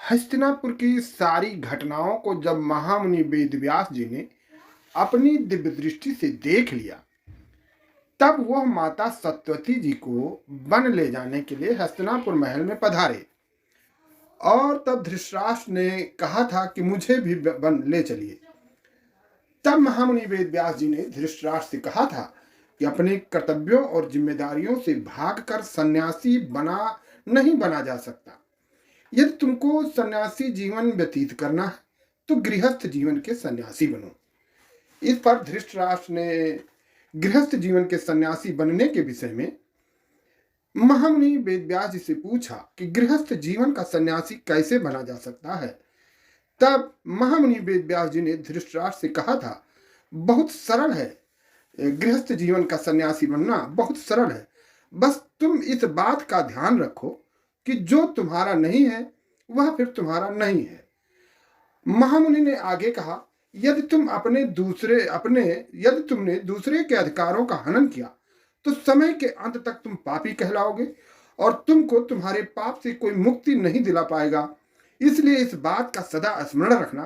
हस्तिनापुर की सारी घटनाओं को जब महामुनि वेदव्यास जी ने अपनी दिव्य दृष्टि से देख लिया, तब वह माता सत्यवती जी को वन ले जाने के लिए हस्तिनापुर महल में पधारे। और तब धृतराष्ट्र ने कहा था कि मुझे भी वन ले चलिए। तब महामुनि वेदव्यास जी ने धृतराष्ट्र से कहा था कि अपने कर्तव्यों और जिम्मेदारियों से भागकर सन्यासी नहीं बना जा सकता। यदि तुमको सन्यासी जीवन व्यतीत करना है तो गृहस्थ जीवन के सन्यासी बनो। इस पर धृतराष्ट्र ने गृहस्थ जीवन के सन्यासी बनने के विषय में महामुनि वेदव्यास जी से पूछा कि गृहस्थ जीवन का सन्यासी कैसे बना जा सकता है। तब महामुनि वेदव्यास जी ने धृतराष्ट्र से कहा था, बहुत सरल है, गृहस्थ जीवन का सन्यासी बनना बहुत सरल है। बस तुम इस बात का ध्यान रखो कि जो तुम्हारा नहीं है वह फिर तुम्हारा नहीं है। महामुनि ने आगे कहा, यदि तुमने दूसरे के अधिकारों का हनन किया तो समय के अंत तक तुम पापी कहलाओगे और तुमको तुम्हारे पाप से कोई मुक्ति नहीं दिला पाएगा। इसलिए इस बात का सदा स्मरण रखना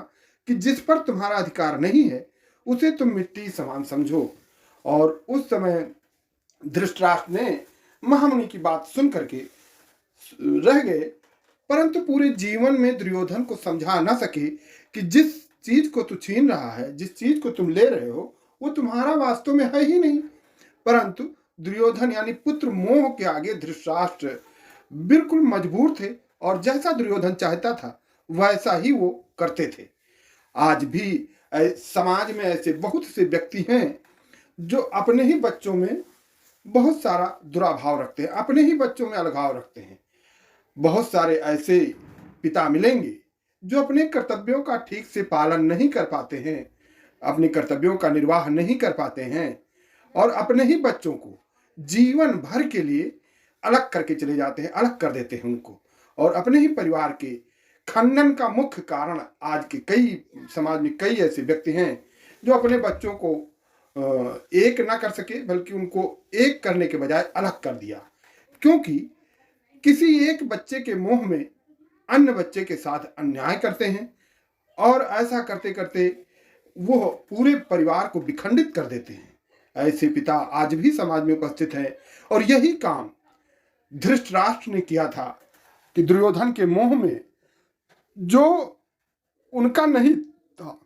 कि जिस पर तुम्हारा अधिकार नहीं है उसे तुम मिट्टी समान समझो। और उस समय धृतराष्ट्र ने महामुनि की बात सुन करके रह गए, परंतु पूरे जीवन में दुर्योधन को समझा न सके कि जिस चीज को तू छीन रहा है, जिस चीज को तुम ले रहे हो, वो तुम्हारा वास्तव में है ही नहीं। परंतु दुर्योधन यानी पुत्र मोह के आगे धृतराष्ट्र बिल्कुल मजबूर थे और जैसा दुर्योधन चाहता था वैसा ही वो करते थे। आज भी समाज में ऐसे बहुत से व्यक्ति हैं जो अपने ही बच्चों में बहुत सारा दुराभाव रखते हैं, अपने ही बच्चों में अलगाव रखते हैं। बहुत सारे ऐसे पिता मिलेंगे जो अपने कर्तव्यों का ठीक से पालन नहीं कर पाते हैं, अपने कर्तव्यों का निर्वाह नहीं कर पाते हैं और अपने ही बच्चों को जीवन भर के लिए अलग करके चले जाते हैं, अलग कर देते हैं उनको। और अपने ही परिवार के खंडन का मुख्य कारण आज के कई समाज में कई ऐसे व्यक्ति हैं जो अपने बच्चों को एक ना कर सके, बल्कि उनको एक करने के बजाय अलग कर दिया, क्योंकि किसी एक बच्चे के मोह में अन्य बच्चे के साथ अन्याय करते हैं और ऐसा करते करते वो पूरे परिवार को विखंडित कर देते हैं। ऐसे पिता आज भी समाज में उपस्थित हैं और यही काम धृतराष्ट्र ने किया था कि दुर्योधन के मोह में जो उनका नहीं था,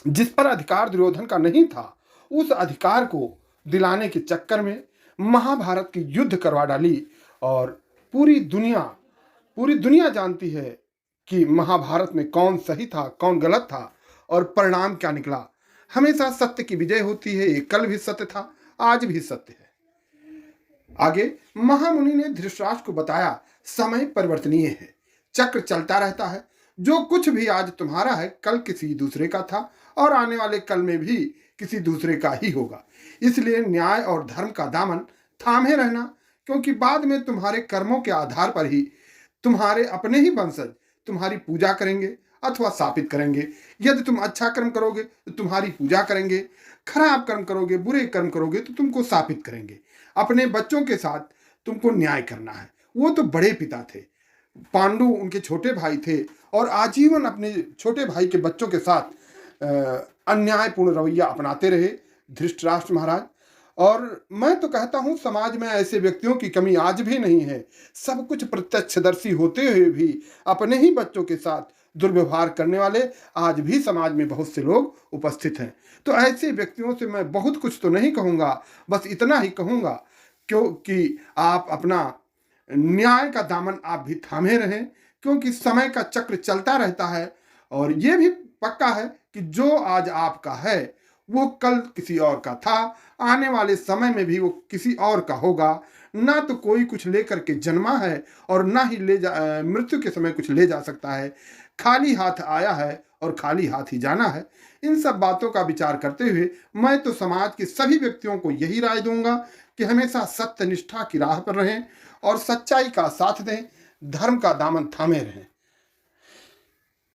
जिस पर अधिकार दुर्योधन का नहीं था, उस अधिकार को दिलाने के चक्कर में महाभारत की युद्ध करवा डाली। और पूरी दुनिया जानती है कि महाभारत में कौन सही था, कौन गलत था और परिणाम क्या निकला। हमेशा सत्य की विजय होती है। ये कल भी सत्य था, आज भी सत्य है। आगे महामुनि ने धृतराष्ट्र को बताया, समय परिवर्तनीय है, चक्र चलता रहता है। जो कुछ भी आज तुम्हारा है कल किसी दूसरे का था और आने वाले कल में भी किसी दूसरे का ही होगा। इसलिए न्याय और धर्म का दामन थामे रहना, क्योंकि बाद में तुम्हारे कर्मों के आधार पर ही तुम्हारे अपने ही वंशज तुम्हारी पूजा करेंगे अथवा शापित करेंगे। यदि तुम अच्छा कर्म करोगे तो तुम्हारी पूजा करेंगे, खराब कर्म करोगे, बुरे कर्म करोगे तो तुमको शापित करेंगे। अपने बच्चों के साथ तुमको न्याय करना है। वो तो बड़े पिता थे, पांडु उनके छोटे भाई थे और आजीवन अपने छोटे भाई के बच्चों के साथ अन्यायपूर्ण रवैया अपनाते रहे धृतराष्ट्र महाराज। और मैं तो कहता हूं समाज में ऐसे व्यक्तियों की कमी आज भी नहीं है। सब कुछ प्रत्यक्षदर्शी होते हुए भी अपने ही बच्चों के साथ दुर्व्यवहार करने वाले आज भी समाज में बहुत से लोग उपस्थित हैं। तो ऐसे व्यक्तियों से मैं बहुत कुछ तो नहीं कहूँगा, बस इतना ही कहूँगा क्योंकि आप अपना न्याय का दामन आप भी थामे रहें, क्योंकि समय का चक्र चलता रहता है। और ये भी पक्का है कि जो आज आपका है वो कल किसी और का था, आने वाले समय में भी वो किसी और का होगा। ना तो कोई कुछ लेकर के जन्मा है और ना ही मृत्यु के समय कुछ ले जा सकता है। खाली हाथ आया है और खाली हाथ ही जाना है। इन सब बातों का विचार करते हुए मैं तो समाज के सभी व्यक्तियों को यही राय दूंगा कि हमेशा सत्य निष्ठा की राह पर रहें और सच्चाई का साथ दें, धर्म का दामन थामे रहें।